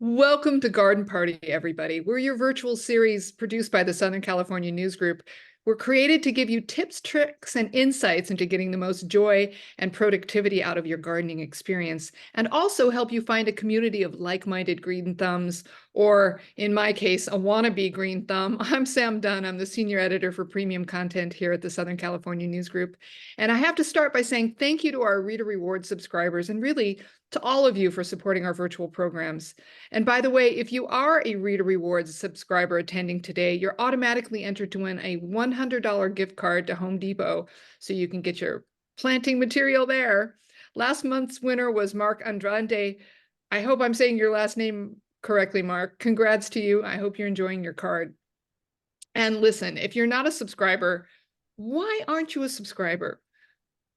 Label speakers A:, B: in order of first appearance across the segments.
A: Welcome to Garden Party, everybody. We're your virtual series produced by the Southern California News Group. We're created to give you tips, tricks, and insights into getting the most joy and productivity out of your gardening experience, and also help you find a community of like-minded green thumbs, or in my case, a wannabe green thumb. I'm Sam Dunn. I'm the senior editor for premium content here at the Southern California News Group. And I have to start by saying thank you to our Reader Rewards subscribers, and really to all of you for supporting our virtual programs. And by the way, if you are a Reader Rewards subscriber attending today, you're automatically entered to win a $100 gift card to Home Depot, so you can get your planting material there. Last month's winner was Mark Andrade. I hope I'm saying your last name correctly, Mark. Congrats to you. I hope you're enjoying your card. And listen, if you're not a subscriber, why aren't you a subscriber?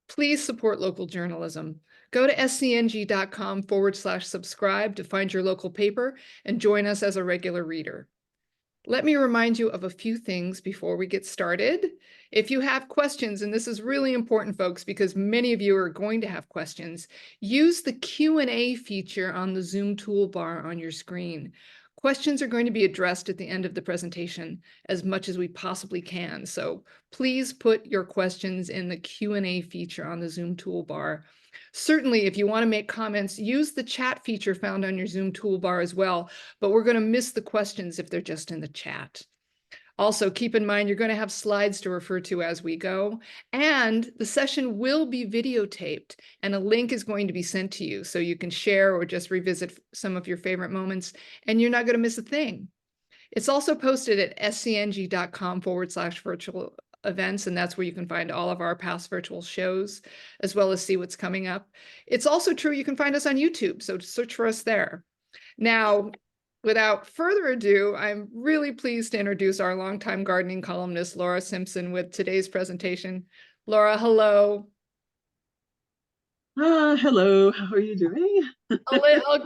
A: Please support local journalism. Go to scng.com/subscribe to find your local paper and join us as a regular reader. Let me remind you of a few things before we get started. If you have questions, and this is really important, folks, because many of you are going to have questions, use the Q&A feature on the Zoom toolbar on your screen. Questions are going to be addressed at the end of the presentation as much as we possibly can. So please put your questions in the Q&A feature on the Zoom toolbar. Certainly, if you want to make comments, use the chat feature found on your Zoom toolbar as well, but we're going to miss the questions if they're just in the chat. Also, keep in mind, you're going to have slides to refer to as we go, and the session will be videotaped, and a link is going to be sent to you so you can share or just revisit some of your favorite moments, and you're not going to miss a thing. It's also posted at scng.com/virtual events, and that's where you can find all of our past virtual shows, as well as see what's coming up. It's also true you can find us on YouTube, so search for us there. Now, without further ado, I'm really pleased to introduce our longtime gardening columnist, Laura Simpson, with today's presentation. Laura, hello.
B: Hello, how are you doing?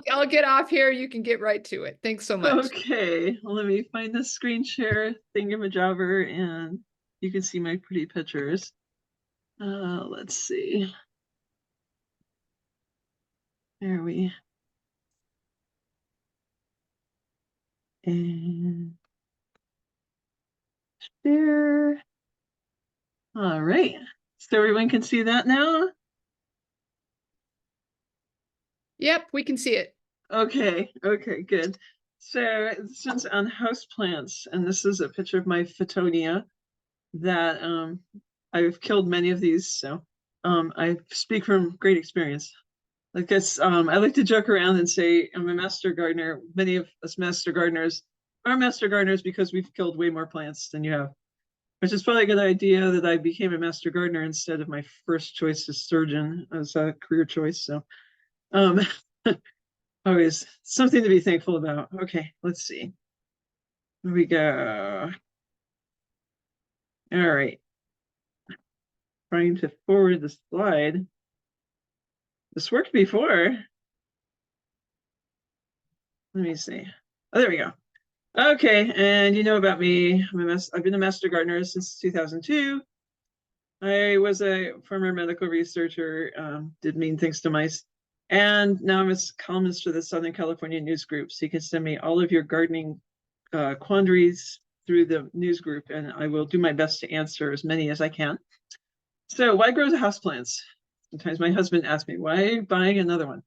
A: I'll get off here. You can get right to it. Thanks so much.
B: Okay, well, let me find the screen share thingamajobber and you can see my pretty pictures. Let's see. There we and share. All right, so everyone can see that now?
A: Yep, we can see it.
B: Okay, good. So this one's on houseplants, and this is a picture of my Photonia that I've killed many of these, so I speak from great experience. I guess I like to joke around and say I'm a master gardener. Many of us master gardeners are master gardeners because we've killed way more plants than you have, which is probably a good idea that I became a master gardener instead of my first choice as surgeon as a career choice. So always something to be thankful about. Okay, let's see. Here we go. All right. Trying to forward the slide. This worked before. Let me see. Oh, there we go. Okay, and you know about me. I've been a master gardener since 2002. I was a former medical researcher, did mean things to mice. And now I'm a columnist for the Southern California News Group. So you can send me all of your gardening quandaries through the news group, and I will do my best to answer as many as I can. So why grow the houseplants? Sometimes my husband asks me, why are you buying another one?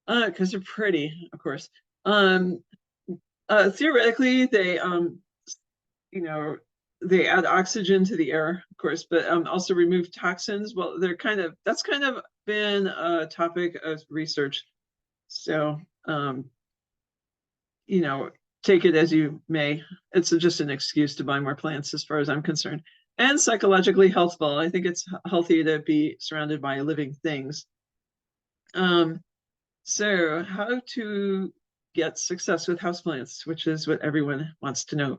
B: Because they're pretty, of course. Theoretically, they they add oxygen to the air, of course, but also remove toxins. Well, that's kind of been a topic of research. So take it as you may. It's just an excuse to buy more plants as far as I'm concerned. And psychologically healthful. I think it's healthy to be surrounded by living things. So how to get success with houseplants, which is what everyone wants to know.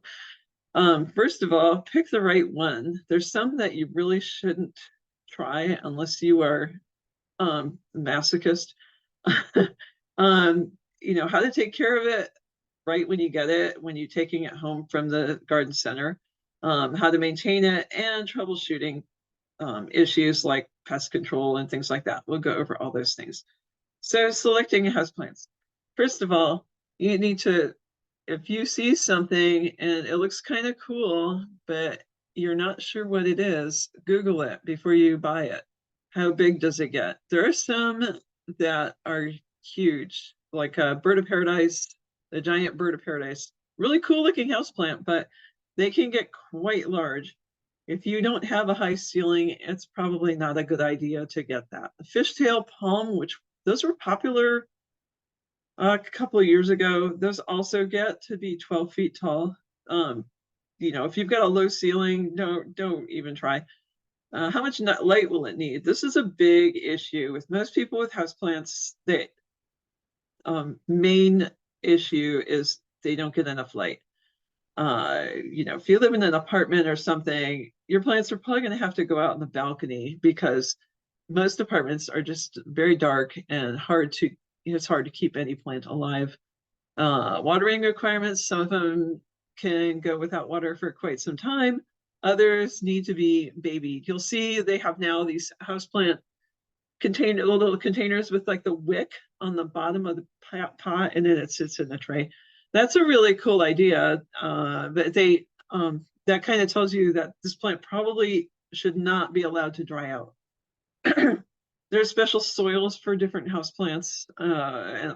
B: First of all, pick the right one. There's some that you really shouldn't try unless you are a masochist. How to take care of it right when you get it, when you're taking it home from the garden center, how to maintain it, and troubleshooting issues like pest control and things like that. We'll go over all those things. So selecting houseplants. First of all, You need to, if you see something and it looks kind of cool, but you're not sure what it is, Google it before you buy it. How big does it get? There are some that are huge, like a bird of paradise, the giant bird of paradise. Really cool looking houseplant, but they can get quite large. If you don't have a high ceiling, it's probably not a good idea to get that. The fishtail palm, which those were popular a couple of years ago, those also get to be 12 feet tall. If you've got a low ceiling, don't even try. How much light will it need? This is a big issue with most people with houseplants. The main issue is they don't get enough light. If you live in an apartment or something, your plants are probably going to have to go out on the balcony because most apartments are just very dark and it's hard to keep any plant alive. Watering requirements, some of them can go without water for quite some time. Others need to be babied. You'll see they have now these houseplant little containers with like the wick on the bottom of the pot, and then it sits in a tray. That's a really cool idea. But that kind of tells you that this plant probably should not be allowed to dry out. There's special soils for different houseplants, and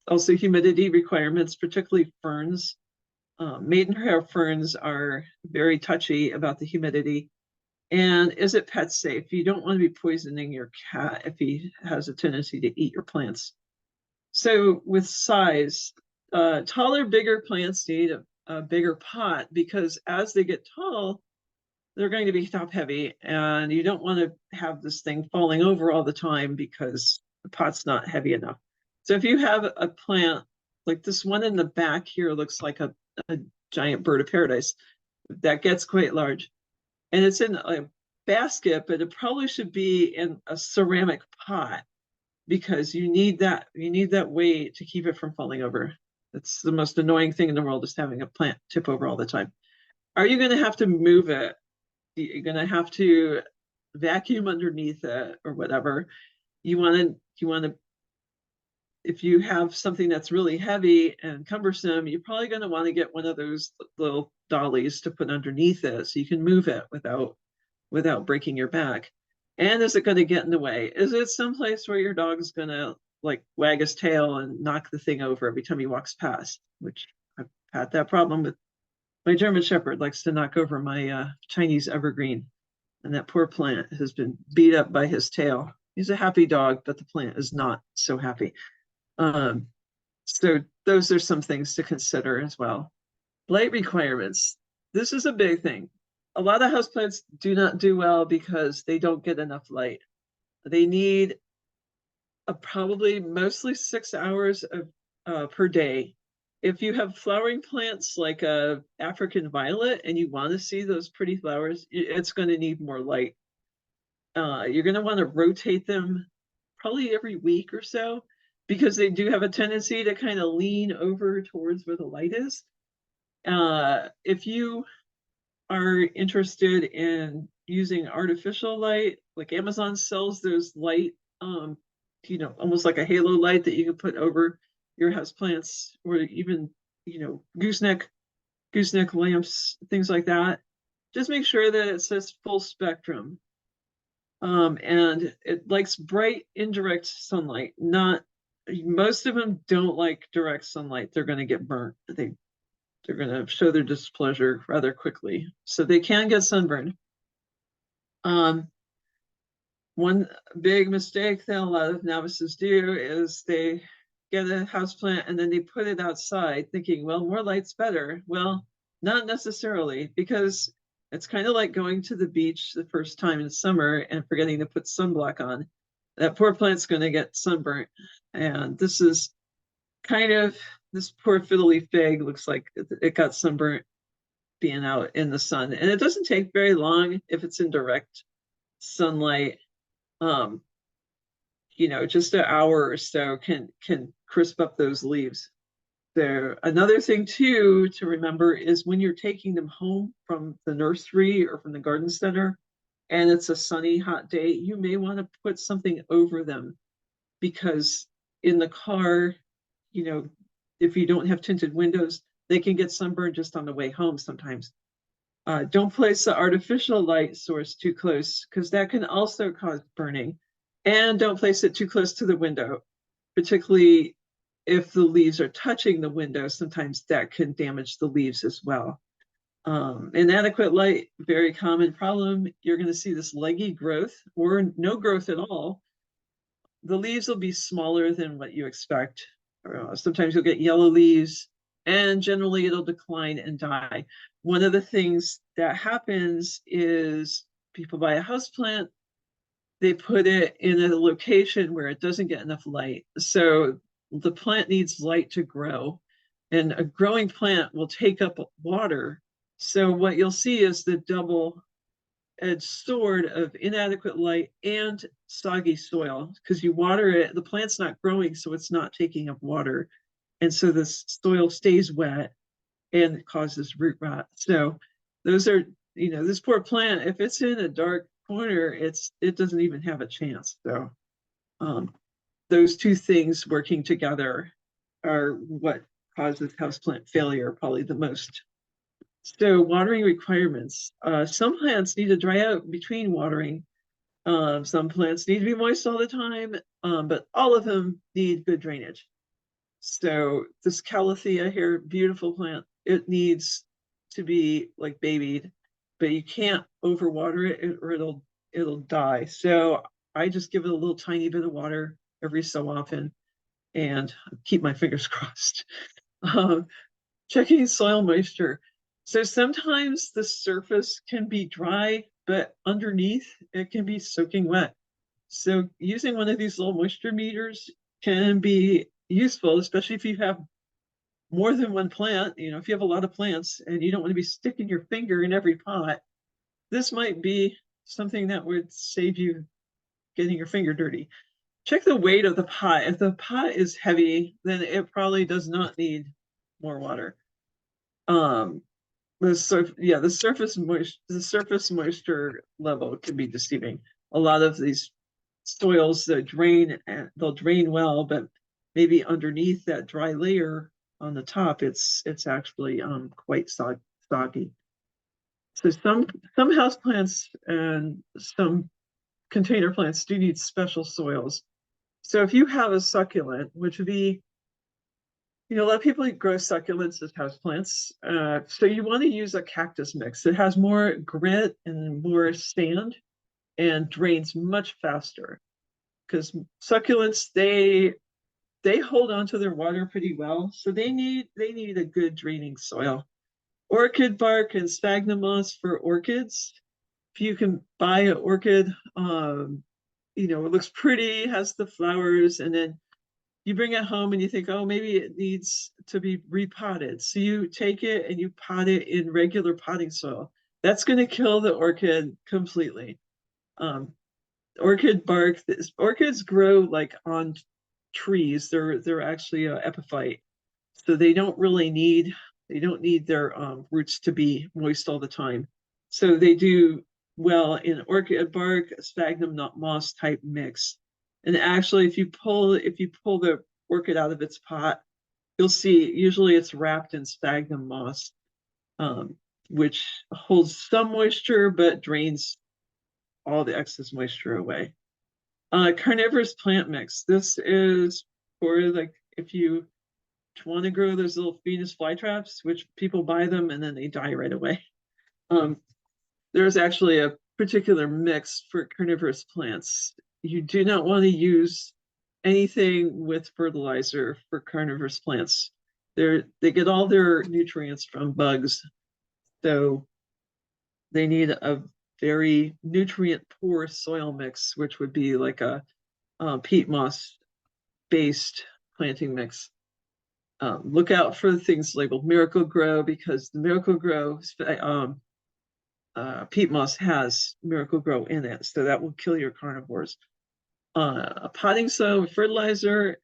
B: also humidity requirements, particularly ferns. Maidenhair ferns are very touchy about the humidity. And is it pet safe? You don't want to be poisoning your cat if he has a tendency to eat your plants. So with size, taller, bigger plants need a bigger pot because as they get tall, they're going to be top heavy, and you don't want to have this thing falling over all the time because the pot's not heavy enough. So if you have a plant like this one in the back here looks like a giant bird of paradise that gets quite large, and it's in a basket, but it probably should be in a ceramic pot because you need that weight to keep it from falling over. It's the most annoying thing in the world is having a plant tip over all the time. Are you going to have to move it? You're going to have to vacuum underneath it or whatever. You want to, if you have something that's really heavy and cumbersome, you're probably going to want to get one of those little dollies to put underneath it so you can move it without breaking your back. And is it going to get in the way? Is it someplace where your dog is going to like wag his tail and knock the thing over every time he walks past? Which I've had that problem with. My German Shepherd likes to knock over my Chinese evergreen, and that poor plant has been beat up by his tail. He's a happy dog, but the plant is not so happy. So those are some things to consider as well. Light requirements. This is a big thing. A lot of houseplants do not do well because they don't get enough light. They need probably mostly 6 hours per day. If you have flowering plants like a African violet and you want to see those pretty flowers, it's going to need more light. You're going to want to rotate them probably every week or so because they do have a tendency to kind of lean over towards where the light is. If you are interested in using artificial light, like Amazon sells those light, almost like a halo light that you can put over your houseplants, or even, gooseneck lamps, things like that. Just make sure that it says full spectrum. And it likes bright indirect sunlight. Most of them don't like direct sunlight. They're going to get burnt. They're going to show their displeasure rather quickly. So they can get sunburned. One big mistake that a lot of novices do is they get a houseplant and then they put it outside thinking, well, more light's better. Well, not necessarily, because it's kind of like going to the beach the first time in summer and forgetting to put sunblock on. That poor plant's going to get sunburnt. And this is this poor fiddly fig looks like it got sunburnt being out in the sun. And it doesn't take very long if it's in direct sunlight. Just an hour or so can crisp up those leaves. There, another thing too to remember is when you're taking them home from the nursery or from the garden center, and it's a sunny, hot day, you may want to put something over them because in the car, if you don't have tinted windows, they can get sunburned just on the way home sometimes. Don't place the artificial light source too close because that can also cause burning. And don't place it too close to the window, particularly if the leaves are touching the window. Sometimes that can damage the leaves as well. Inadequate light, very common problem. You're going to see this leggy growth or no growth at all. The leaves will be smaller than what you expect. Sometimes you'll get yellow leaves, and generally it'll decline and die. One of the things that happens is people buy a house plant, they put it in a location where it doesn't get enough light. So the plant needs light to grow, and a growing plant will take up water. So what you'll see is the double-edged sword of inadequate light and soggy soil, because you water it, the plant's not growing, so it's not taking up water. And so the soil stays wet and it causes root rot. So those are, this poor plant, if it's in a dark corner, it doesn't even have a chance. So those two things working together are what causes houseplant failure probably the most. So watering requirements. Some plants need to dry out between watering. Some plants need to be moist all the time, but all of them need good drainage. So this calathea here, beautiful plant, it needs to be like babied, but you can't overwater it or it'll die. So I just give it a little tiny bit of water every so often and keep my fingers crossed. Checking soil moisture. So sometimes the surface can be dry, but underneath it can be soaking wet. So using one of these little moisture meters can be useful, especially if you have more than one plant. If you have a lot of plants and you don't want to be sticking your finger in every pot, this might be something that would save you getting your finger dirty. Check the weight of the pot. If the pot is heavy, then it probably does not need more water. The surface moisture level can be deceiving. A lot of these soils that drain, and they'll drain well, but maybe underneath that dry layer on the top, it's actually quite soggy. So some houseplants and some container plants do need special soils. So if you have a succulent, which would be, a lot of people grow succulents as houseplants. So you want to use a cactus mix. It has more grit and more sand and drains much faster. Because succulents, they hold on to their water pretty well. So they need a good draining soil. Orchid bark and sphagnum moss for orchids. If you can buy an orchid, it looks pretty, has the flowers, and then you bring it home and you think, oh, maybe it needs to be repotted. So you take it and you pot it in regular potting soil. That's going to kill the orchid completely. Orchid bark, orchids grow like on trees. They're actually an epiphyte. So they don't need their roots to be moist all the time. So they do well in orchid bark, sphagnum moss type mix. And actually, if you pull the orchid out of its pot, you'll see usually it's wrapped in sphagnum moss, which holds some moisture but drains all the excess moisture away. Carnivorous plant mix. This is for if you want to grow those little Venus flytraps, which people buy them and then they die right away. There's actually a particular mix for carnivorous plants. You do not want to use anything with fertilizer for carnivorous plants. They get all their nutrients from bugs, so they need a very nutrient poor soil mix, which would be like a peat moss based planting mix. Look out for things labeled Miracle-Gro, because the Miracle-Gro peat moss has Miracle-Gro in it, so that will kill your carnivores. A potting soil with fertilizer,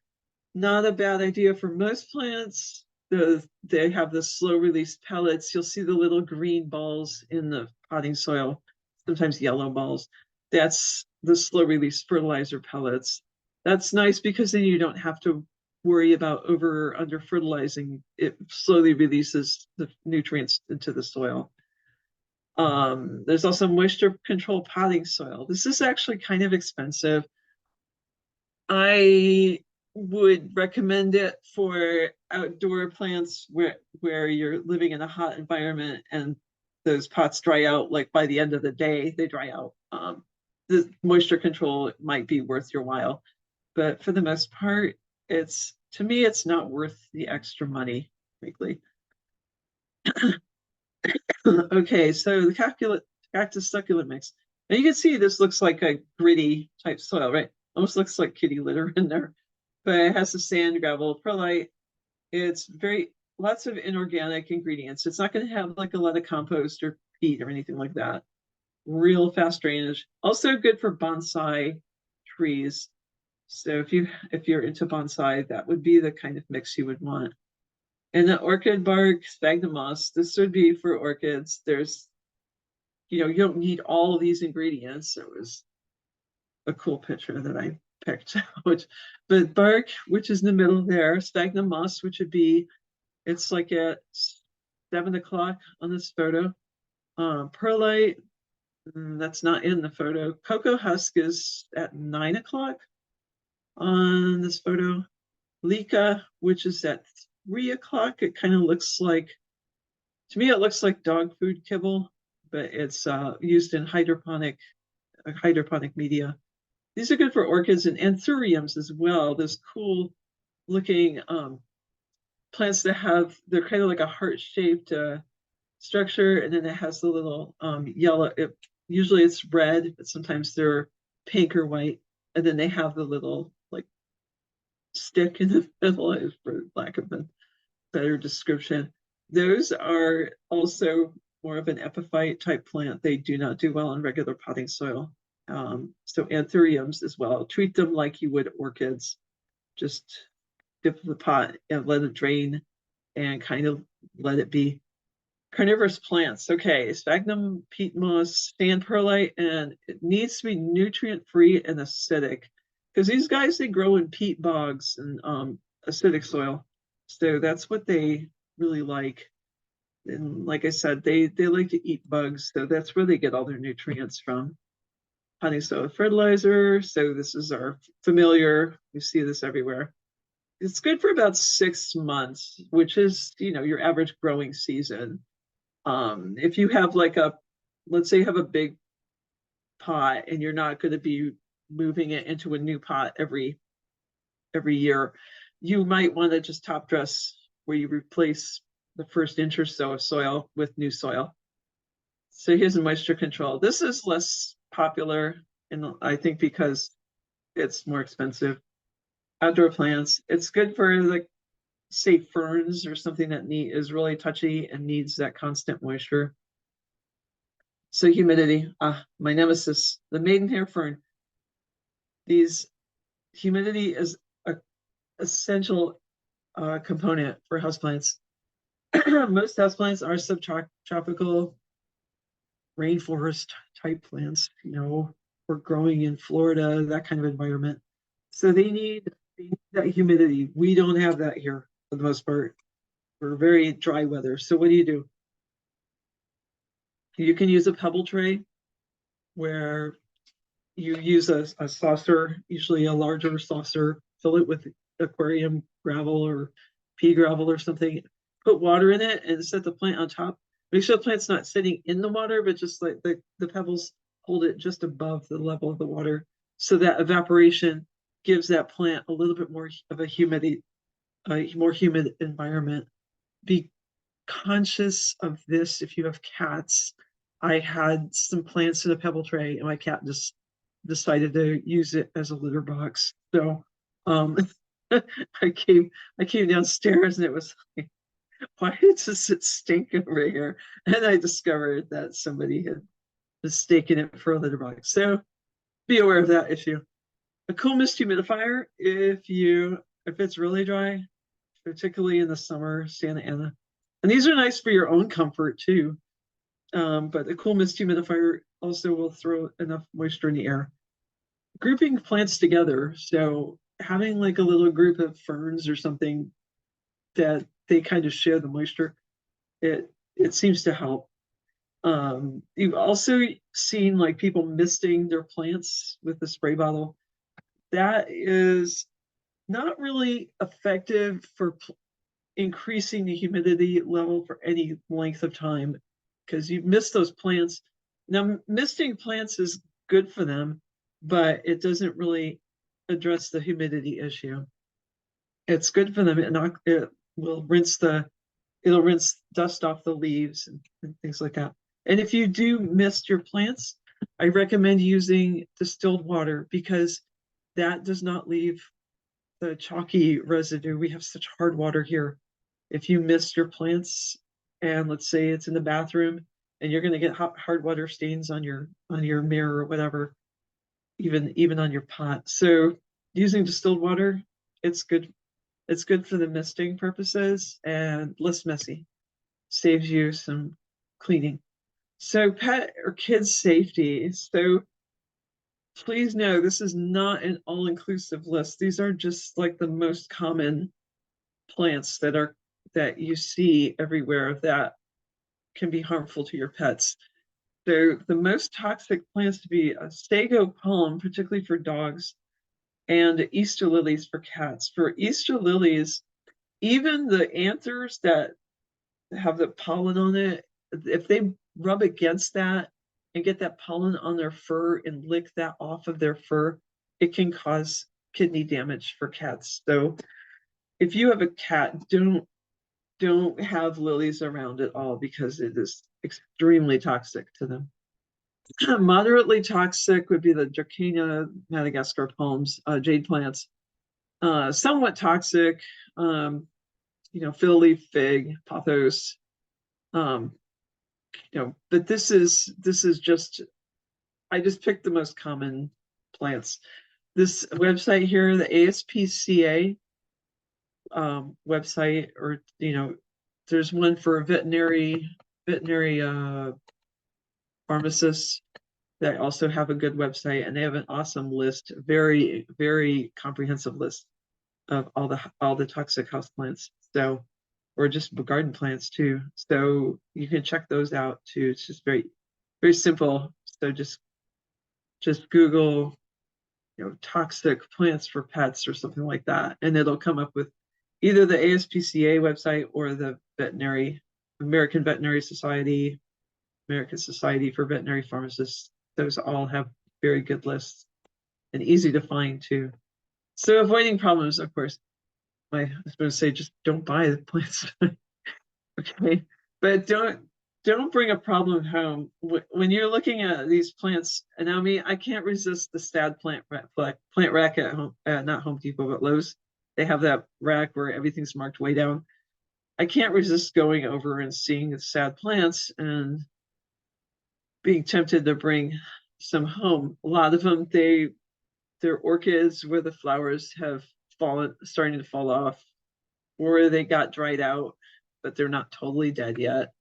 B: not a bad idea for most plants. They have the slow release pellets. You'll see the little green balls in the potting soil, sometimes yellow balls. That's the slow release fertilizer pellets. That's nice because then you don't have to worry about over or under fertilizing. It slowly releases the nutrients into the soil. There's also moisture control potting soil. This is actually kind of expensive. I would recommend it for outdoor plants where you're living in a hot environment and those pots dry out. Like by the end of the day, they dry out. The moisture control might be worth your while, but for the most part, to me, it's not worth the extra money, frankly. Okay, so the cactus succulent mix. Now you can see this looks like a gritty type soil, right? Almost looks like kitty litter in there, but it has the sand, gravel, perlite. It's lots of inorganic ingredients. It's not going to have like a lot of compost or peat or anything like that. Real fast drainage. Also good for bonsai trees. So if you're into bonsai, that would be the kind of mix you would want. And the orchid bark, sphagnum moss, this would be for orchids. You don't need all of these ingredients. It was a cool picture that I picked out. But bark, which is in the middle there, sphagnum moss, which would be, it's like at 7 o'clock on this photo. Perlite, that's not in the photo. Cocoa husk is at 9 o'clock on this photo. Leeka, which is at 3 o'clock. It kind of looks like, to me, it looks like dog food kibble, but it's used in hydroponic media. These are good for orchids and anthuriums as well. Those cool looking plants that they're kind of like a heart-shaped structure, and then it has the little yellow, usually it's red, but sometimes they're pink or white, and then they have the little like stick in the middle, for lack of a better description. Those are also more of an epiphyte type plant. They do not do well in regular potting soil. So anthuriums as well. Treat them like you would orchids. Just dip the pot and let it drain and kind of let it be. Carnivorous plants. Okay, sphagnum, peat moss, sand perlite, and it needs to be nutrient free and acidic because these guys, they grow in peat bogs and acidic soil. So that's what they really like. And like I said, they like to eat bugs, so that's where they get all their nutrients from. Honey soil fertilizer. So this is our familiar, we see this everywhere. It's good for about 6 months, which is, your average growing season. If you have let's say you have a big pot and you're not going to be moving it into a new pot every year, you might want to just top dress where you replace the first inch or so of soil with new soil. So here's the moisture control. This is less popular, and I think because it's more expensive. Outdoor plants. It's good for say ferns or something that is really touchy and needs that constant moisture. So humidity, my nemesis, the maidenhair fern. Humidity is a essential component for houseplants. Most houseplants are subtropical rainforest type plants, or growing in Florida, that kind of environment. So they need that humidity. We don't have that here for the most part. We're very dry weather. So what do? You can use a pebble tray where you use a saucer, usually a larger saucer, fill it with aquarium gravel or pea gravel or something, put water in it and set the plant on top. Make sure the plant's not sitting in the water, but just like the pebbles hold it just above the level of the water. So that evaporation gives that plant a little bit more of a more humid environment. Be conscious of this if you have cats. I had some plants in a pebble tray and my cat just decided to use it as a litter box. So I came downstairs and it was like, why does it stink over here? And I discovered that somebody had mistaken it for a litter box. So be aware of that issue. A cool mist humidifier, if it's really dry, particularly in the summer, Santa Ana. And these are nice for your own comfort too. But a cool mist humidifier also will throw enough moisture in the air. Grouping plants together. So having like a little group of ferns or something that they kind of share the moisture, it seems to help. You've also seen like people misting their plants with the spray bottle. That is not really effective for increasing the humidity level for any length of time because you miss those plants. Now, misting plants is good for them, but it doesn't really address the humidity issue. It's good for them. It will it'll rinse dust off the leaves and things like that. And if you do mist your plants, I recommend using distilled water because that does not leave the chalky residue. We have such hard water here. If you mist your plants and let's say it's in the bathroom and you're going to get hard water stains on your mirror or whatever, even on your pot. So using distilled water, it's good. It's good for the misting purposes and less messy. Saves you some cleaning. So pet or kids safety. So please know this is not an all-inclusive list. These are just like the most common plants that you see everywhere that can be harmful to your pets. So the most toxic plants to be a sago palm, particularly for dogs, and Easter lilies for cats. For Easter lilies, even the anthers that have the pollen on it, if they rub against that and get that pollen on their fur and lick that off of their fur, it can cause kidney damage for cats. So if you have a cat, don't have lilies around at all because it is extremely toxic to them. Moderately toxic would be the Dracaena Madagascar palms, jade plants. Somewhat toxic, fiddle leaf fig, pothos. But this is just I just picked the most common plants. This website here, the ASPCA website, or there's one for veterinary pharmacists that also have a good website, and they have an awesome list, very, very comprehensive list of all the toxic houseplants. So, or just garden plants too. So you can check those out too. It's just very, very simple. So just Google, toxic plants for pets or something like that, and it'll come up with either the ASPCA website or the American Veterinary Society, American Society for Veterinary Pharmacists. Those all have very good lists and easy to find too. So avoiding problems, of course, I was going to say just don't buy the plants. Okay, but don't bring a problem home when you're looking at these plants. And I can't resist the sad plant rack at home, not Home Depot, but Lowe's. They have that rack where everything's marked way down. I can't resist going over and seeing the sad plants and being tempted to bring some home. A lot of them, they're orchids where the flowers have starting to fall off, or they got dried out, but they're not totally dead yet.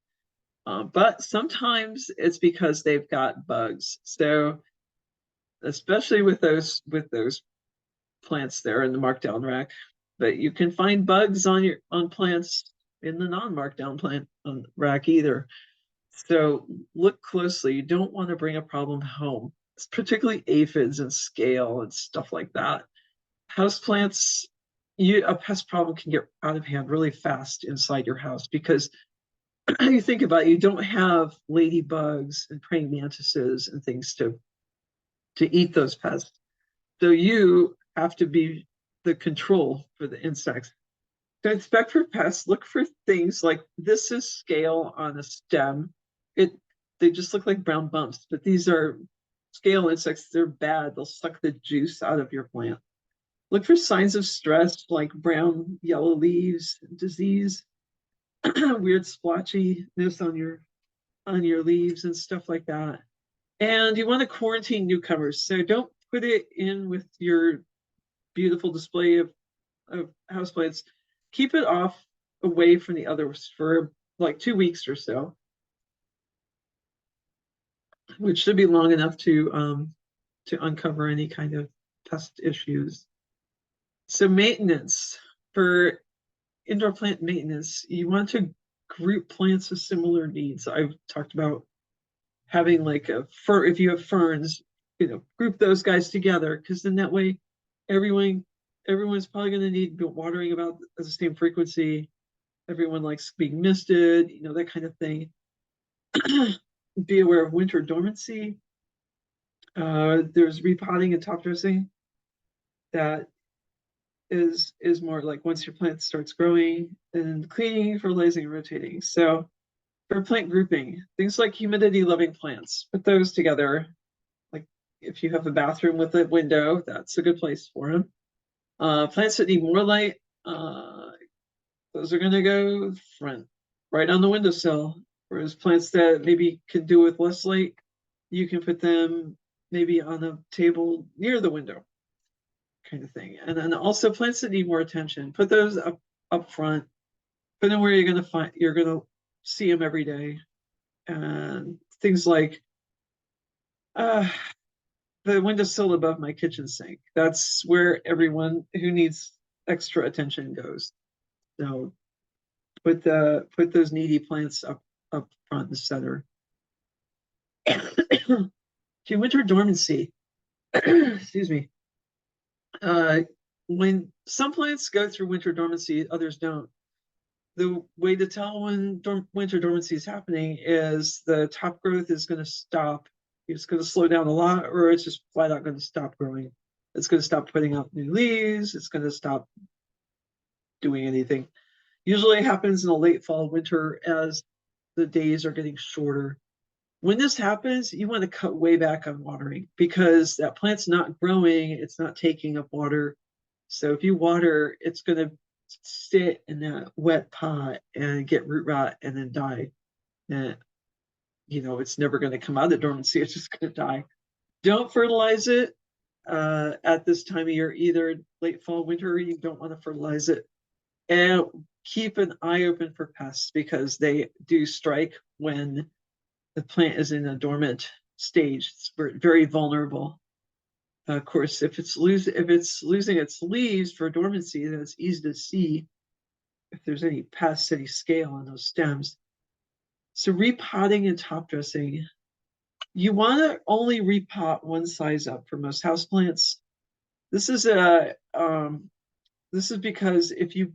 B: But sometimes it's because they've got bugs. So especially with those plants there in the markdown rack, but you can find bugs on plants in the non-markdown plant rack either. So look closely. You don't want to bring a problem home. It's particularly aphids and scale and stuff like that. Houseplants, a pest problem can get out of hand really fast inside your house because you think about it, you don't have ladybugs and praying mantises and things to eat those pests. So you have to be the control for the insects. To inspect for pests, look for things like this is scale on a stem. They just look like brown bumps, but these are scale insects. They're bad. They'll suck the juice out of your plant. Look for signs of stress like brown, yellow leaves, disease, weird splotchiness on your leaves and stuff like that. And you want to quarantine newcomers. So don't put it in with your beautiful display of houseplants. Keep it off away from the others for like 2 weeks or so, which should be long enough to uncover any kind of pest issues. So maintenance, for indoor plant maintenance, you want to group plants with similar needs. I've talked about having like a fir, if you have ferns, group those guys together, because then that way everyone everyone's probably going to need watering about the same frequency. Everyone likes being misted, that kind of thing. Be aware of winter dormancy. There's repotting and top dressing that is more like once your plant starts growing, and cleaning, fertilizing, and rotating. So for plant grouping, things like humidity loving plants, put those together. Like if you have a bathroom with a window, that's a good place for them. Plants that need more light, those are going to go front, right on the windowsill. Whereas plants that maybe can do with less light, you can put them maybe on a table near the window, kind of thing. And then also plants that need more attention, put those up front, put them where you're gonna see them every day. And things like the windowsill above my kitchen sink. That's where everyone who needs extra attention goes. So put those needy plants up front and center. To winter dormancy, excuse me. When some plants go through winter dormancy, others don't. The way to tell when winter dormancy is happening is the top growth is going to stop. It's going to slow down a lot, or it's just flat out going to stop growing. It's going to stop putting out new leaves. It's going to stop doing anything. Usually it happens in the late fall, winter, as the days are getting shorter. When this happens, you want to cut way back on watering, because that plant's not growing. It's not taking up water. So if you water, it's going to sit in that wet pot and get root rot and then die. And, it's never going to come out of dormancy. It's just going to die. Don't fertilize it at this time of year, either late fall, winter. You don't want to fertilize it. And keep an eye open for pests, because they do strike when the plant is in a dormant stage. It's very vulnerable. Of course, if it's losing its leaves for dormancy, then it's easy to see if there's any pests, any scale on those stems. So repotting and top dressing, you want to only repot one size up for most houseplants. This is because if you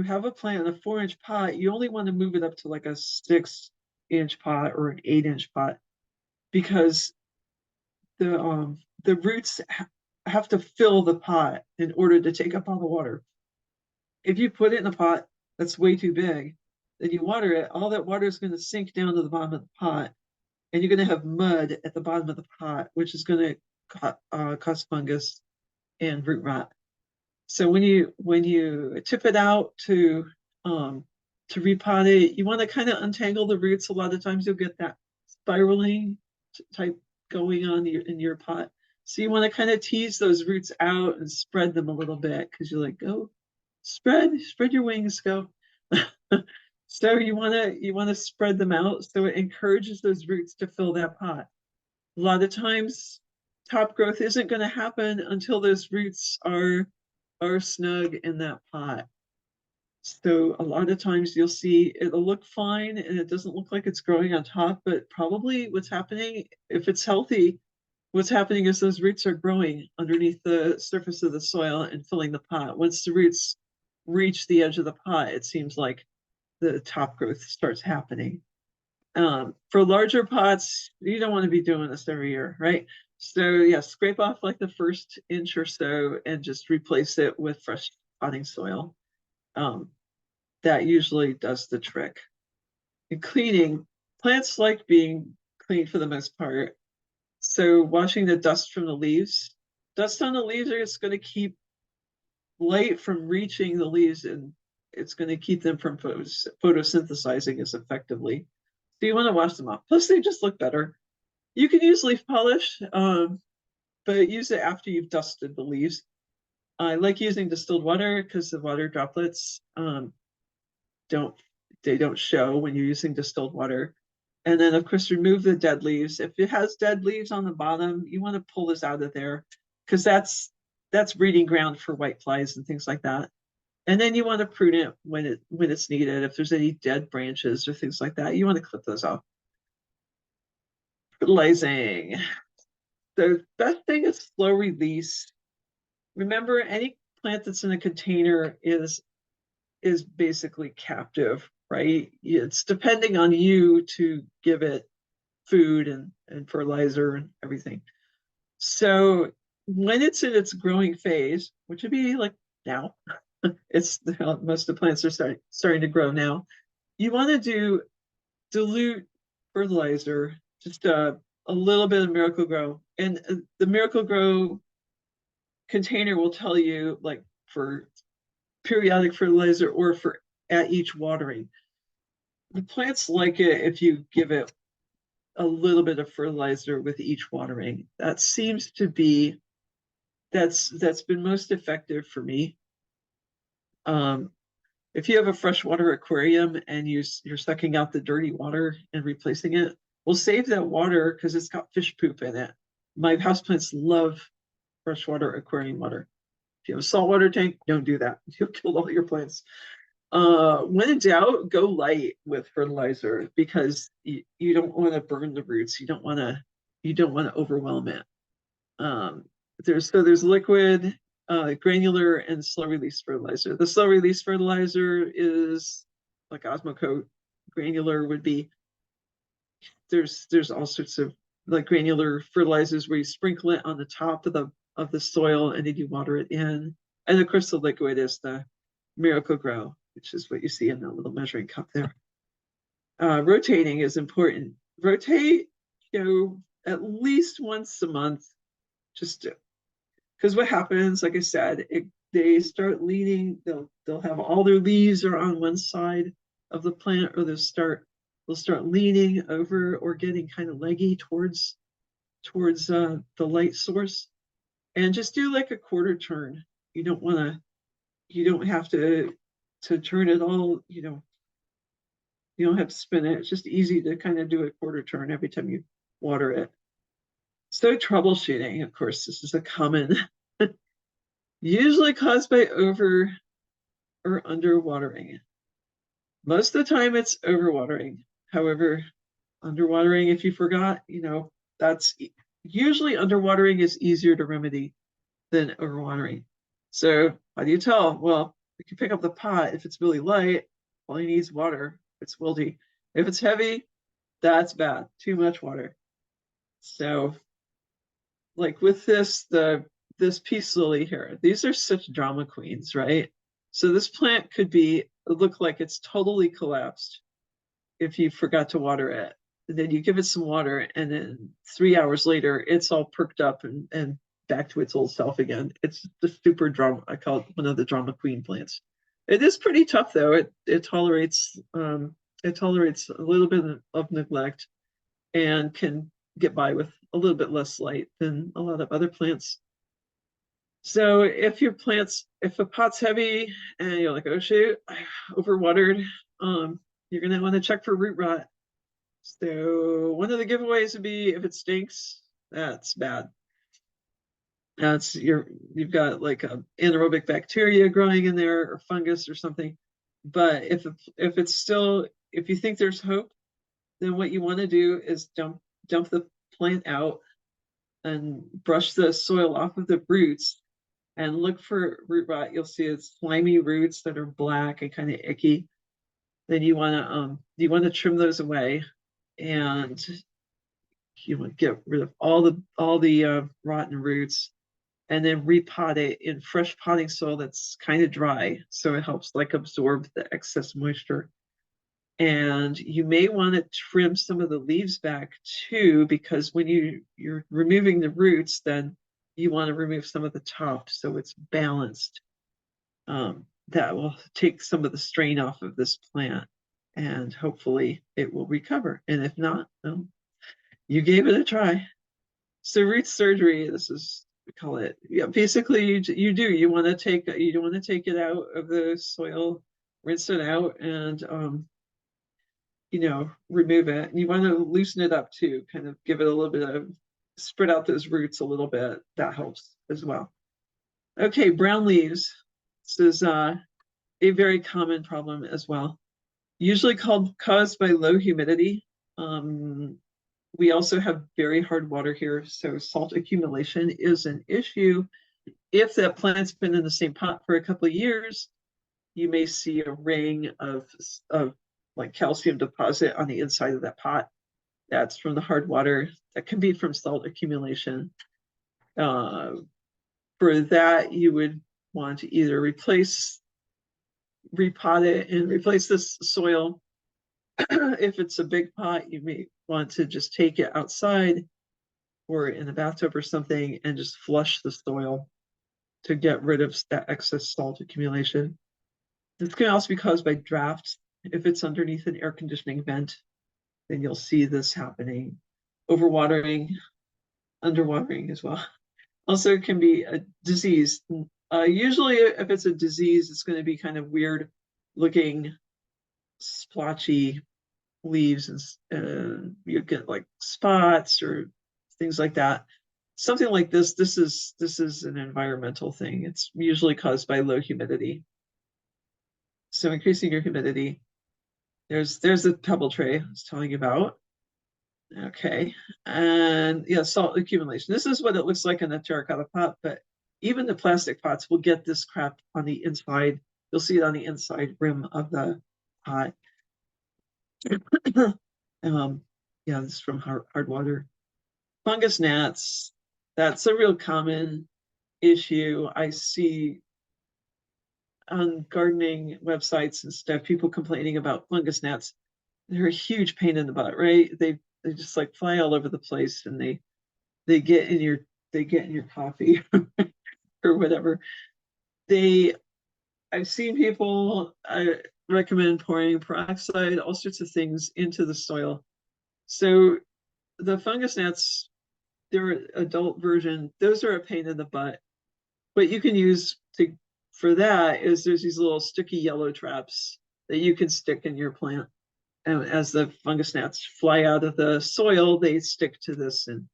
B: have a plant in a 4-inch pot, you only want to move it up to like a 6-inch pot or an 8-inch pot, because the roots have to fill the pot in order to take up all the water. If you put it in a pot that's way too big, then you water it, all that water is going to sink down to the bottom of the pot, and you're going to have mud at the bottom of the pot, which is going to cause fungus and root rot. So when you tip it out to repot it, you want to kind of untangle the roots. A lot of times you'll get that spiraling type going on in your pot. So you want to kind of tease those roots out and spread them a little bit, because you're like, go spread your wings, go. So you want to spread them out, so it encourages those roots to fill that pot. A lot of times top growth isn't going to happen until those roots are snug in that pot. So a lot of times you'll see it'll look fine and it doesn't look like it's growing on top, but probably what's happening, if it's healthy, what's happening is those roots are growing underneath the surface of the soil and filling the pot. Once the roots reach the edge of the pot, it seems like the top growth starts happening. For larger pots, you don't want to be doing this every year, right? So yeah, scrape off like the first inch or so and just replace it with fresh potting soil. That usually does the trick. And cleaning, plants like being cleaned for the most part. So washing the dust from the leaves. Dust on the leaves is going to keep light from reaching the leaves, and it's going to keep them from photosynthesizing as effectively. So you want to wash them off. Plus, they just look better. You can use leaf polish, but use it after you've dusted the leaves. I like using distilled water because the water droplets don't show when you're using distilled water. And then, of course, remove the dead leaves. If it has dead leaves on the bottom, you want to pull this out of there, because that's that's breeding ground for white flies and things like that. And then you want to prune it when it's needed. If there's any dead branches or things like that, you want to clip those off. Fertilizing. The best thing is slow release. Remember, any plant that's in a container is basically captive, right? It's depending on you to give it food and fertilizer and everything. So when it's in its growing phase, which would be like now, it's most of the plants are starting to grow now. You want to do dilute fertilizer, just a little bit of Miracle Grow, and the Miracle Grow container will tell you like for periodic fertilizer or for at each watering. The plants like it if you give it a little bit of fertilizer with each watering. That seems to be that's been most effective for me. If you have a freshwater aquarium and you're sucking out the dirty water and replacing it, we'll save that water because it's got fish poop in it. My houseplants love freshwater aquarium water. If you have a saltwater tank, don't do that. You'll kill all your plants. When in doubt, go light with fertilizer because you don't want to burn the roots. You don't want to overwhelm it. There's liquid, granular, and slow release fertilizer. The slow release fertilizer is like Osmocote. Granular would be there's all sorts of like granular fertilizers where you sprinkle it on the top of the soil and then you water it in. And of course the liquid is the Miracle Grow, which is what you see in that little measuring cup there. Rotating is important. Rotate, at least once a month, just because what happens, like I said, they start leaning. They'll have all their leaves are on one side of the plant, or they'll start leaning over or getting kind of leggy towards the light source, and just do like a quarter turn. You don't have to turn it all. You don't have to spin it. It's just easy to kind of do a quarter turn every time you water it. So troubleshooting, of course, this is a common, usually caused by over or under watering. Most of the time it's overwatering. However, underwatering, if you forgot, that's usually underwatering is easier to remedy than overwatering. So how do you tell? Well, you can pick up the pot. If it's really light, all you need is water. It's wilty. If it's heavy, that's bad. Too much water. So like with this peace lily here, these are such drama queens, right? So this plant could look like it's totally collapsed if you forgot to water it. And then you give it some water, and then 3 hours later, it's all perked up and back to its old self again. It's the super drama. I call it one of the drama queen plants. It is pretty tough though. It tolerates a little bit of neglect and can get by with a little bit less light than a lot of other plants. So if a pot's heavy and you're like, oh shoot, I overwatered, you're gonna want to check for root rot. So one of the giveaways would be if it stinks, that's bad. You've got like a anaerobic bacteria growing in there or fungus or something. But if you think there's hope, then what you want to do is dump the plant out and brush the soil off of the roots and look for root rot. You'll see it's slimy roots that are black and kind of icky. Then you want to trim those away, and you want to get rid of all the rotten roots, and then repot it in fresh potting soil that's kind of dry, so it helps like absorb the excess moisture. And you may want to trim some of the leaves back too, because when you're removing the roots, then you want to remove some of the top so it's balanced. That will take some of the strain off of this plant, and hopefully it will recover. And if not, well, you gave it a try. So root surgery, this is we call it. Yeah, basically you want to take it out of the soil, rinse it out, and remove it. And you want to loosen it up too, kind of give it a little bit of spread out those roots a little bit. That helps as well. Okay, brown leaves. This is a very common problem as well. Usually caused by low humidity. We also have very hard water here, so salt accumulation is an issue. If that plant's been in the same pot for a couple of years, you may see a ring of like calcium deposit on the inside of that pot. That's from the hard water. That can be from salt accumulation. For that, you would want to either repot it and replace this soil. If it's a big pot, you may want to just take it outside or in the bathtub or something and just flush the soil to get rid of that excess salt accumulation. This can also be caused by drafts. If it's underneath an air conditioning vent, then you'll see this happening. Overwatering, underwatering as well. Also, it can be a disease. Usually, if it's a disease, it's going to be kind of weird looking, splotchy leaves, and you get like spots or things like that. Something like this is an environmental thing. It's usually caused by low humidity. So increasing your humidity. There's the pebble tray I was telling you about. Okay, and yeah, salt accumulation. This is what it looks like in a terracotta pot, but even the plastic pots will get this crap on the inside. You'll see it on the inside rim of the pot. Yeah, this is from hard water. Fungus gnats, that's a real common issue. I see on gardening websites and stuff, people complaining about fungus gnats. They're a huge pain in the butt, right? They just like fly all over the place, and they get in your coffee or whatever. I've seen people recommend pouring peroxide, all sorts of things into the soil. So the fungus gnats, their adult version, those are a pain in the butt. What you can use for that is there's these little sticky yellow traps that you can stick in your plant. And as the fungus gnats fly out of the soil, they stick to this, and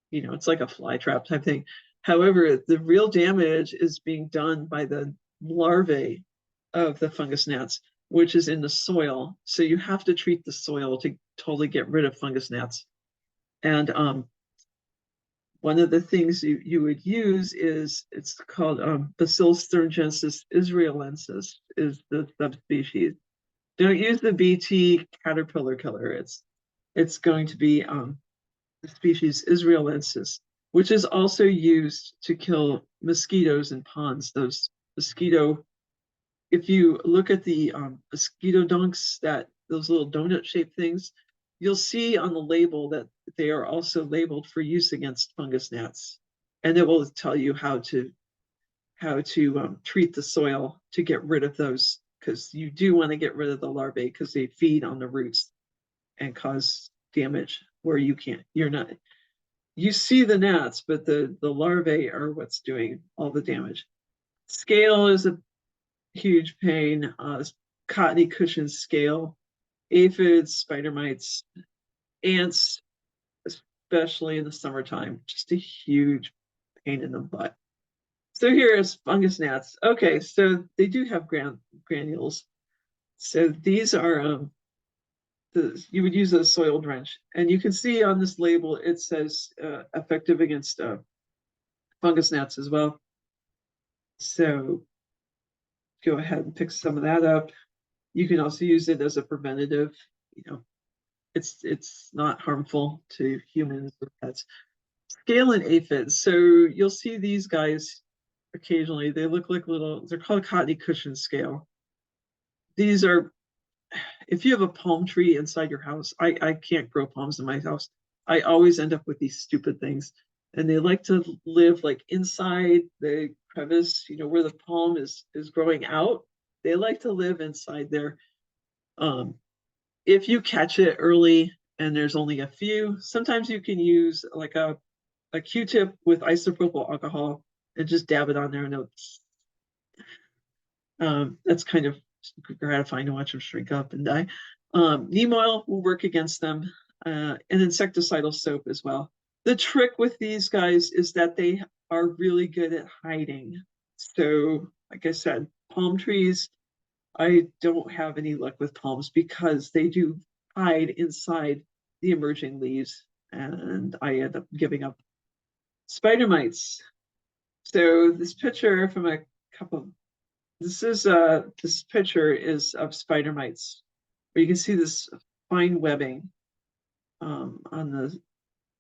B: it's like a fly trap type thing. However, the real damage is being done by the larvae of the fungus gnats, which is in the soil. So you have to treat the soil to totally get rid of fungus gnats. And one of the things you would use is, it's called Bacillus thuringiensis israelensis is the subspecies. Don't use the BT caterpillar killer. It's going to be the species israelensis, which is also used to kill mosquitoes in ponds. Those mosquito, if you look at the mosquito dunks, those little donut shaped things, you'll see on the label that they are also labeled for use against fungus gnats, and it will tell you how to treat the soil to get rid of those, because you do want to get rid of the larvae because they feed on the roots and cause damage where you see the gnats, but the larvae are what's doing all the damage. Scale is a huge pain. Cottony cushion scale, aphids, spider mites, ants, especially in the summertime, just a huge pain in the butt. So here is fungus gnats. Okay, so they do have granules. So these are you would use a soil drench, and you can see on this label it says effective against fungus gnats as well. So go ahead and pick some of that up. You can also use it as a preventative. It's not harmful to humans or pets. Scale and aphids. So you'll see these guys occasionally. They look like they're called cottony cushion scale. These are, if you have a palm tree inside your house, I can't grow palms in my house. I always end up with these stupid things. And they like to live like inside the crevice, where the palm is growing out. They like to live inside there. If you catch it early and there's only a few, sometimes you can use like a Q-tip with isopropyl alcohol and just dab it on there, and that's kind of gratifying to watch them shrink up and die. Neem oil will work against them, and insecticidal soap as well. The trick with these guys is that they are really good at hiding. So, like I said, palm trees, I don't have any luck with palms because they do hide inside the emerging leaves, and I end up giving up. Spider mites. So this picture from a couple, this picture is of spider mites, where you can see this fine webbing on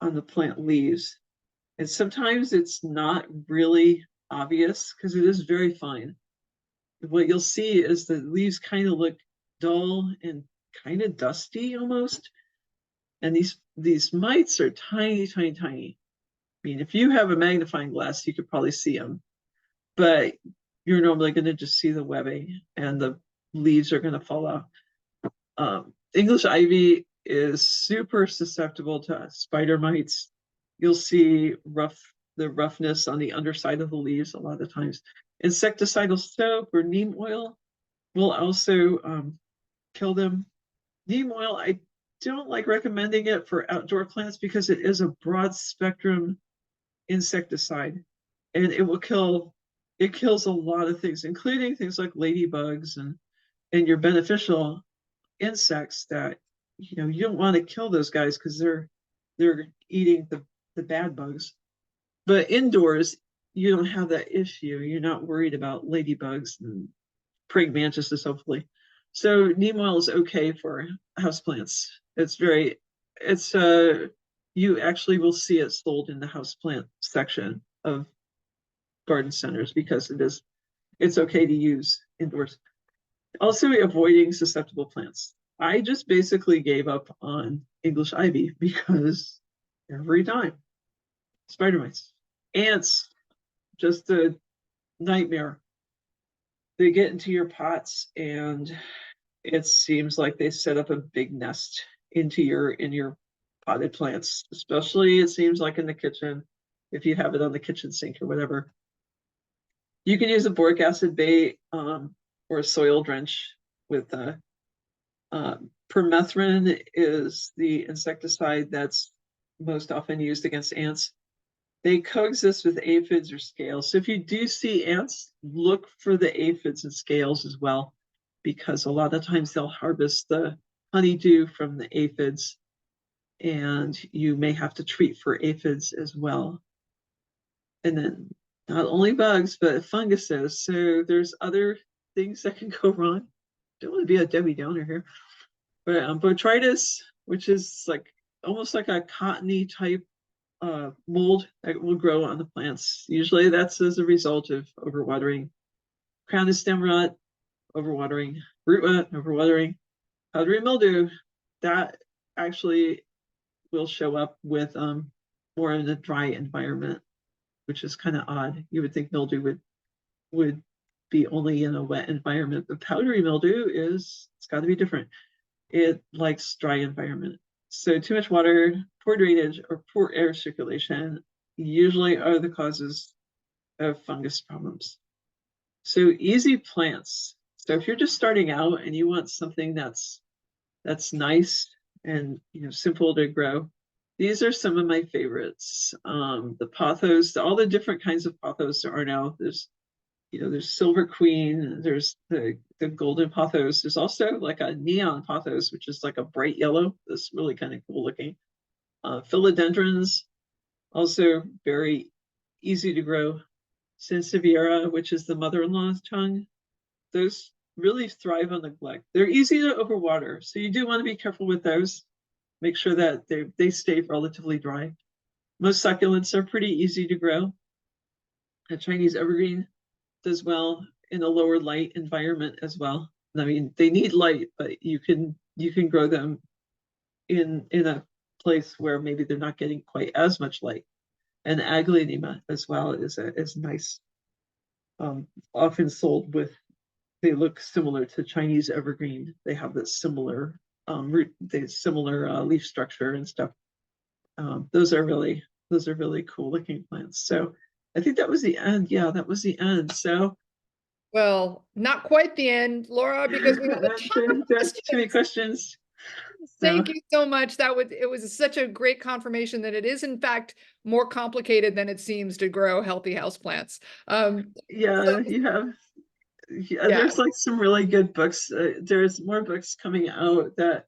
B: the plant leaves. And sometimes it's not really obvious because it is very fine. What you'll see is the leaves kind of look dull and kind of dusty almost. And these mites are tiny, tiny, tiny. I mean, if you have a magnifying glass, you could probably see them, but you're normally going to just see the webbing and the leaves are going to fall off. English ivy is super susceptible to spider mites. You'll see the roughness on the underside of the leaves a lot of times. Insecticidal soap or neem oil will also kill them. Neem oil, I don't like recommending it for outdoor plants because it is a broad spectrum insecticide, and it kills a lot of things, including things like ladybugs and your beneficial insects that you don't want to kill those guys because they're eating the bad bugs. But indoors, you don't have that issue. You're not worried about ladybugs and praying mantises, hopefully. So neem oil is okay for houseplants. It's you actually will see it sold in the houseplant section of garden centers because it's okay to use indoors. Also avoiding susceptible plants. I just basically gave up on English ivy because every time spider mites, ants, just a nightmare. They get into your pots and it seems like they set up a big nest in your potted plants, especially it seems like in the kitchen, if you have it on the kitchen sink or whatever. You can use a boric acid bait or a soil drench with permethrin is the insecticide that's most often used against ants. They coexist with aphids or scales. So if you do see ants, look for the aphids and scales as well, because a lot of times they'll harvest the honeydew from the aphids, and you may have to treat for aphids as well. And then not only bugs, but funguses. So there's other things that can go wrong. Don't want to be a Debbie Downer here. But botrytis, which is like almost like a cottony type mold that will grow on the plants. Usually that's as a result of overwatering. Crown and stem rot, overwatering. Root rot, overwatering. Powdery mildew, that actually will show up with more in a dry environment, which is kind of odd. You would think mildew would be only in a wet environment, but powdery mildew it's got to be different. It likes dry environment. So too much water, poor drainage, or poor air circulation usually are the causes of fungus problems. So easy plants. So if you're just starting out and you want something that's nice and simple to grow, these are some of my favorites. The pothos, all the different kinds of pothos there are now. There's Silver Queen, there's the golden pothos. There's also like a neon pothos, which is like a bright yellow. That's really kind of cool looking. Philodendrons, also very easy to grow. Sansevieria, which is the mother-in-law's tongue. Those really thrive on neglect. They're easy to overwater, so you do want to be careful with those. Make sure that they stay relatively dry. Most succulents are pretty easy to grow. A Chinese evergreen does well in a lower light environment as well. I mean, they need light, but you can grow them in a place where maybe they're not getting quite as much light. And aglaonema as well is nice. Often sold with, they look similar to Chinese evergreen. They have this similar leaf structure and stuff. Those are really cool looking plants. So I think that was the end. Yeah, that was the end. So,
A: well, not quite the end, Laura, because we have a ton of
B: too many questions. So
A: Thank you so much. It was such a great confirmation that it is in fact more complicated than it seems to grow healthy houseplants. So,
B: yeah, yeah,
A: yeah.
B: there's like some really good books. There's more books coming out that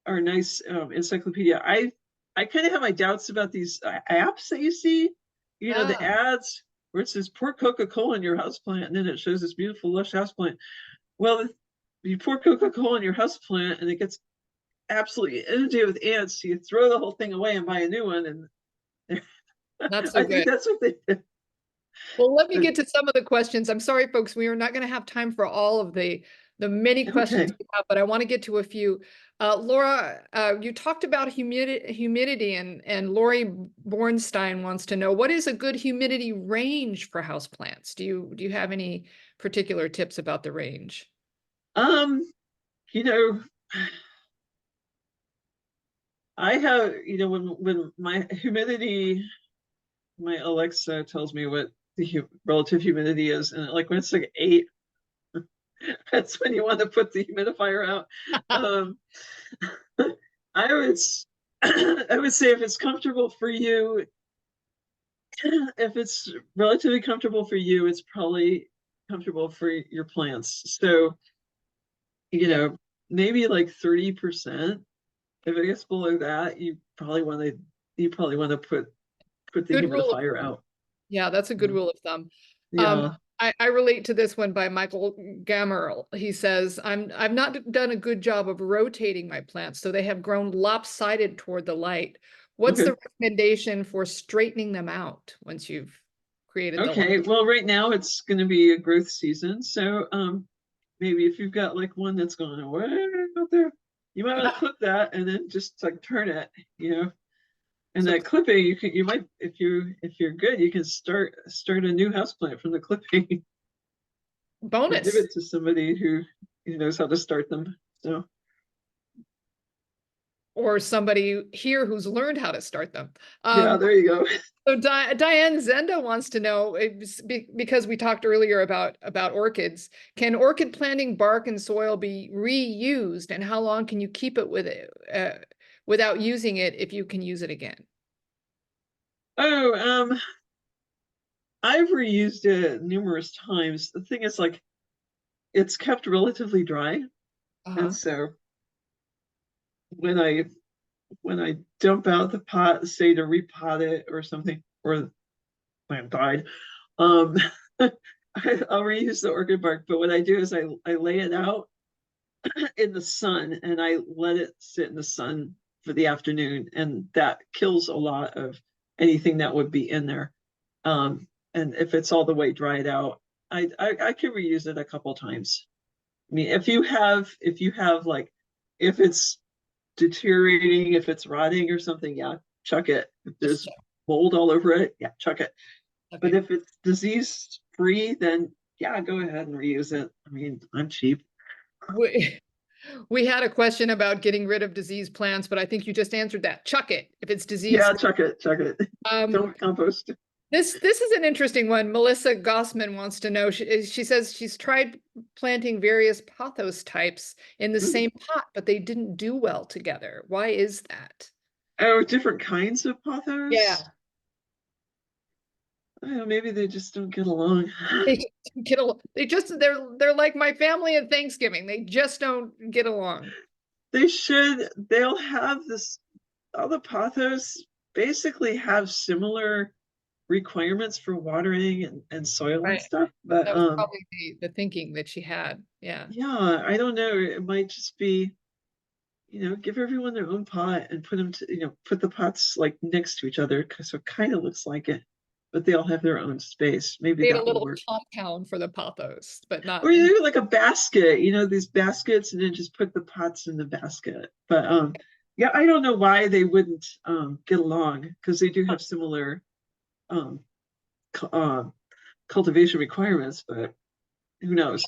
B: are nice encyclopedia. I kind of have my doubts about these apps that you see, the
A: Ah,
B: ads where it says pour Coca-Cola in your houseplant, and then it shows this beautiful lush houseplant. Well, you pour Coca-Cola in your houseplant and it gets absolutely inundated with ants, so you throw the whole thing away and buy a new one. And
A: not so
B: I think
A: good.
B: that's what they did.
A: Well, let me
B: But
A: get to some of the questions. I'm sorry, folks, we are not going to have time for all of the many questions
B: okay.
A: we have, but I want to get to a few. Laura, you talked about humidity, and Lori Bornstein wants to know, what is a good humidity range for houseplants? Do you have any particular tips about the range?
B: Um, you know, I have, when my Alexa tells me what the relative humidity is, and like when it's like 8, that's when you want to put the humidifier out. Um, I would I would say if it's comfortable for you, if it's relatively comfortable for you, it's probably comfortable for your plants. So,
A: Yeah,
B: maybe like 30%. If it gets below that, you probably want to put the
A: good rule of
B: humidifier out.
A: Yeah, that's a good
B: Yeah.
A: rule of thumb. Um,
B: Yeah.
A: I relate to this one by Michael Gammerl. He says, I've not done a good job of rotating my plants, so they have grown lopsided toward the light. What's
B: Okay.
A: the recommendation for straightening them out once you've created the
B: Okay.
A: line?
B: Well, right now it's going to be a growth season, so maybe if you've got like one that's going way out there, you might want to clip that and then just like turn it, you know. And
A: So
B: that clipping, you might, if you're good, you can start a new house plant from the clipping or give
A: bonus,
B: it to somebody who knows how to start them. So
A: or somebody here who's learned how to start them.
B: yeah, there you go.
A: So Diane Zenda wants to know, because we talked earlier about orchids, can orchid planting bark and soil be reused, and how long can you keep it without using it if you can use it again?
B: Oh, I've reused it numerous times. The thing is, like, it's kept relatively dry, and
A: Uh-huh.
B: so when I dump out the pot, say to repot it or something, or the plant died, um, I'll reuse the orchid bark. But what I do is I lay it out in the sun and I let it sit in the sun for the afternoon, and that kills a lot of anything that would be in there. And if it's all the way dried out, I can reuse it a couple times. I mean, if you have like, if it's deteriorating, if it's rotting or something, yeah, chuck it. If
A: Just
B: there's
A: check.
B: mold all over it, yeah, chuck it. But
A: Okay.
B: if it's disease free, then yeah, go ahead and reuse it. I mean, I'm cheap.
A: We, we had a question about getting rid of diseased plants, but I think you just answered that. Chuck it if it's disease
B: Yeah,
A: free.
B: chuck it, chuck it.
A: Um,
B: Don't compost.
A: this is an interesting one. Melissa Gossman wants to know. She says she's tried planting various pothos types in the
B: Mm.
A: same pot, but they didn't do well together. Why is that?
B: Oh, different kinds of pothos.
A: Yeah,
B: Oh, maybe they just don't get along.
A: they just get along. They're like my family at Thanksgiving. They just don't get along.
B: They should. They'll have this. All the pothos basically have similar requirements for watering and soil and
A: Right.
B: stuff. But
A: That was probably the thinking that she had. Yeah.
B: yeah, I don't know. It might just be, give everyone their own pot and put them to, put the pots like next to each other because so it kind of looks like it, but they all have their own space. Maybe
A: Made a
B: that will
A: little
B: work.
A: compound for the pothos, but not.
B: Or you do like a basket, these baskets, and then just put the pots in the basket. But yeah, I don't know why they wouldn't get along because they do have similar um, cultivation requirements, but who knows?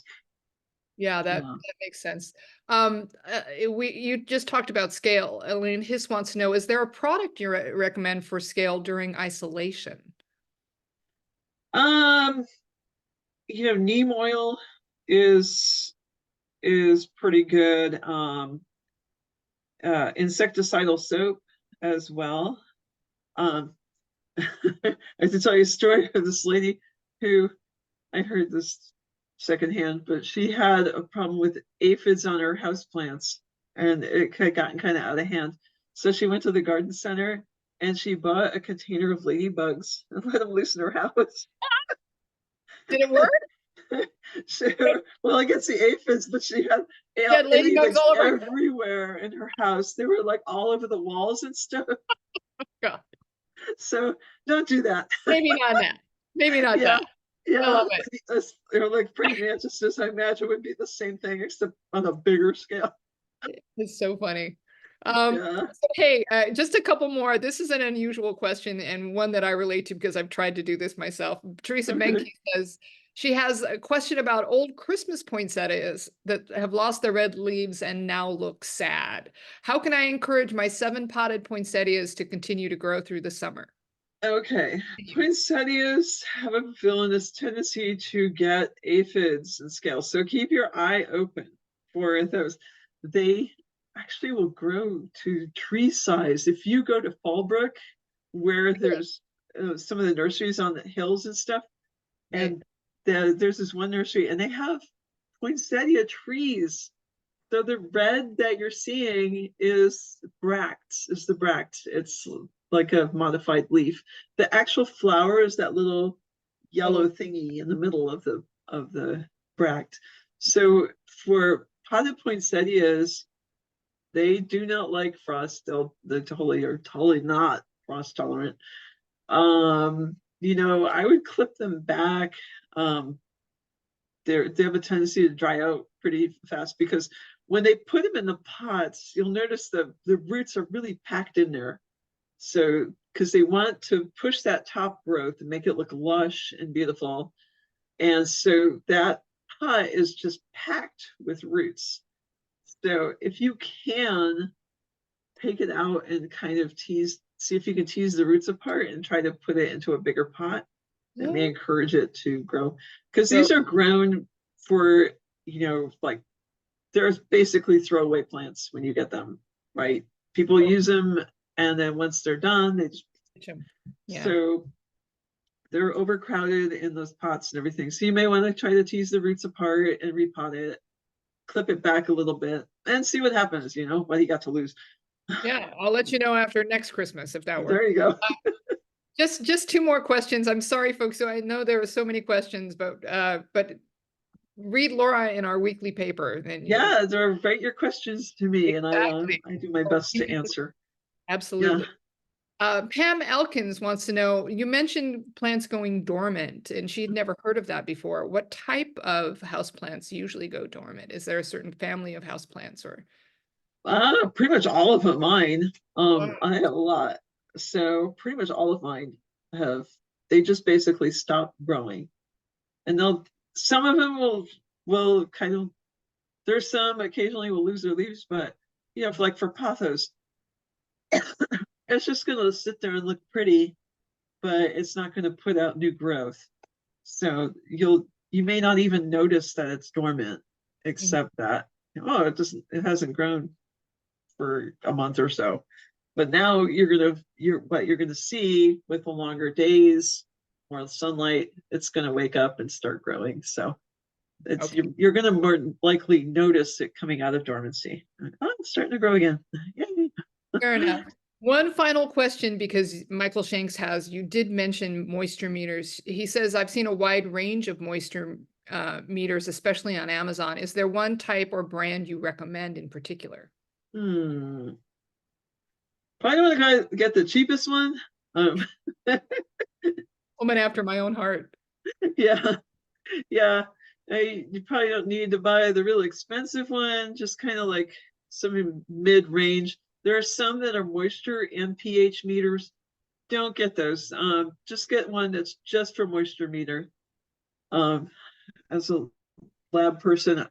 A: Yeah,
B: Uh,
A: that makes sense. You just talked about scale. Elaine Hiss wants to know, is there a product you recommend for scale during isolation?
B: um, neem oil is pretty good. insecticidal soap as well. I have to tell you a story of this lady who, I heard this secondhand, but she had a problem with aphids on her houseplants, and it had gotten kind of out of hand. So she went to the garden center and she bought a container of ladybugs and let them loose in her house.
A: Did it work?
B: Well, against the aphids, but she had
A: Ladybugs
B: ladybugs
A: all over.
B: everywhere in her house. They were like all over the walls and stuff.
A: God.
B: So don't do that.
A: Maybe not that. Maybe not
B: Yeah.
A: that.
B: Yeah,
A: I love it.
B: they're like pretty mantises. I imagine would be the same thing, except on a bigger scale.
A: It's so funny.
B: Yeah.
A: So, hey, just a couple more. This is an unusual question and one that I relate to because I've tried to do this myself. Teresa
B: Okay.
A: Menke says she has a question about old Christmas poinsettias that have lost their red leaves and now look sad. How can I encourage my 7-potted poinsettias to continue to grow through the summer?
B: Okay. Poinsettias have a villainous tendency to get aphids and scales, so keep your eye open for those. They actually will grow to tree size. If you go to Fallbrook, where there's some of the nurseries on the hills and stuff,
A: Right.
B: and there's this one nursery, and they have poinsettia trees. So the red that you're seeing is the bract. It's like a modified leaf. The actual flower is that little yellow thingy in the middle of the bract. So for potted poinsettias, they do not like frost. They are totally not frost tolerant. I would clip them back. They have a tendency to dry out pretty fast because when they put them in the pots, you'll notice the roots are really packed in there. So, because they want to push that top growth and make it look lush and beautiful. And so that pot is just packed with roots. So if you can take it out and kind of see if you can tease the roots apart and try to put it into a bigger pot, it may encourage it to grow. Because these are grown for, like there's basically throwaway plants when you get them, right? People use them, and then once they're done, they just so they're overcrowded in those pots and everything. So you may want to try to tease the roots apart and repot it, clip it back a little bit, and see what happens. What you got to lose.
A: Yeah, I'll let you know after next Christmas if that works.
B: There you go.
A: Just 2 more questions. I'm sorry, folks. So I know there were so many questions, but read Laura in our weekly paper. Then
B: write your questions to me,
A: exactly.
B: And I do my best to answer.
A: Absolutely. Yeah. Pam Elkins wants to know, you mentioned plants going dormant, and she'd never heard of that before. What type of houseplants usually go dormant? Is there a certain family of houseplants or?
B: Pretty much all of mine. I have a lot. So pretty much all of mine they just basically stop growing. And some of them will kind of, there's some occasionally will lose their leaves, but for pothos, it's just gonna sit there and look pretty, but it's not gonna put out new growth. So you may not even notice that it's dormant, except that it hasn't grown for a month or so. But now what you're gonna see with the longer days, more sunlight, it's gonna wake up and start growing. So you're gonna more likely notice it coming out of dormancy. It's starting to grow again. Yay.
A: Fair enough. One final question, because Michael Shanks you did mention moisture meters. He says, I've seen a wide range of moisture meters, especially on Amazon. Is there one type or brand you recommend in particular?
B: Probably want to get the cheapest one.
A: Woman after my own heart.
B: Yeah. You probably don't need to buy the really expensive one, just kind of like some mid-range. There are some that are moisture and pH meters. Don't get those. Just get one that's just for moisture meter. As a lab person,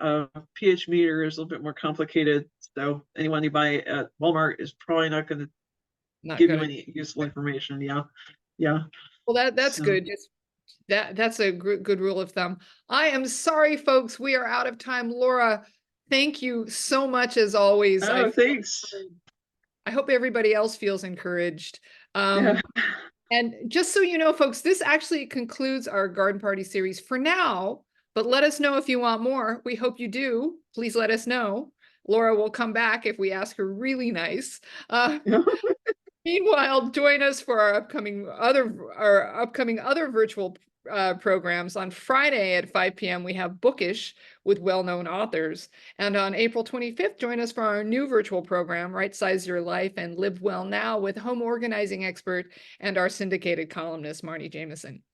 B: pH meter is a little bit more complicated. So anyone you buy at Walmart is probably not going to give you any useful information. Yeah.
A: Well, that's good. Just that's a good rule of thumb. I am sorry, folks. We are out of time. Laura, Thank you so much as always.
B: Oh, thanks.
A: I hope everybody else feels encouraged.
B: Yeah.
A: And just so you know, folks, this actually concludes our garden party series for now, but let us know if you want more. We hope you do. Please let us know. Laura will come back if we ask her really nice. Meanwhile, join us for our upcoming other virtual programs. On Friday at 5 p.m. we have Bookish with well-known authors. And on April 25th, join us for our new virtual program, Right Size Your Life and Live Well Now, with home organizing expert and our syndicated columnist, Marnie Jameson.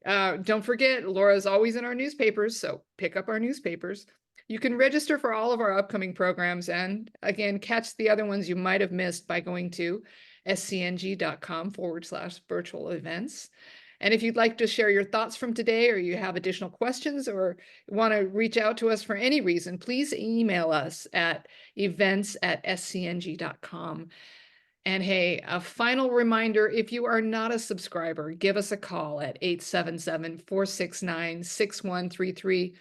A: Don't forget, Laura's always in our newspapers, so pick up our newspapers. You can register for all of our upcoming programs and, again, catch the other ones you might have missed by going to scng.com/virtual events. And if you'd like to share your thoughts from today, or you have additional questions, or want to reach out to us for any reason, please email us at events@scng.com. And hey, a final reminder, if you are not a subscriber, give us a call at 877-469-6133.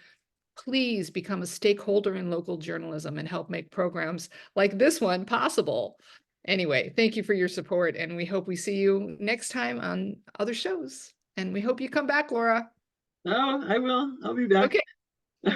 A: Please become a stakeholder in local journalism and help make programs like this one possible. Anyway, thank you for your support, and we hope we see you next time on other shows. And we hope you come back, Laura.
B: Oh, I will. I'll be back.
A: Okay.